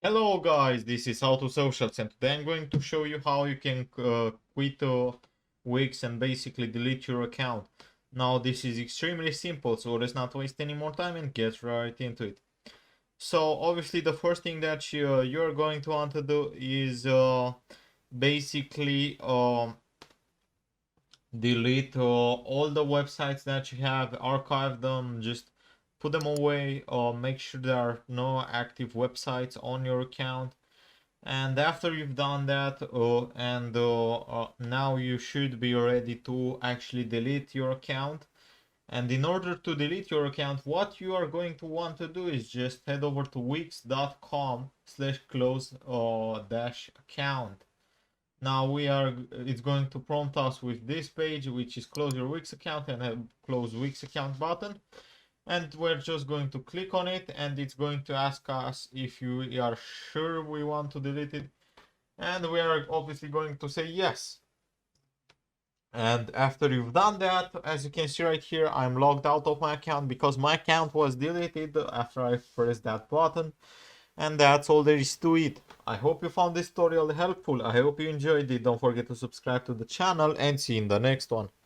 Hello guys, this is How to Socials, and today I'm going to show you how you can quit Wix and basically delete your account. Now this is extremely simple, so let's not waste any more time and get right into it. So obviously the first thing that you're going to want to do is basically delete all the websites that you have, archive them, just put them away, make sure there are no active websites on your account. And after you've done that, now you should be ready to actually delete your account. And in order to delete your account, what you are going to want to do is just head over to wix.com/close-account. Now it's going to prompt us with this page, which is close your Wix account and a close Wix account button. And we're just going to click on it, and it's going to ask us if we are sure we want to delete it, and we are obviously going to say yes. And after you've done that, as you can see right here, I'm logged out of my account because my account was deleted after I pressed that button. And that's all there is to it. I hope you found this tutorial helpful. I hope you enjoyed it. Don't forget to subscribe to the channel and see you in the next one.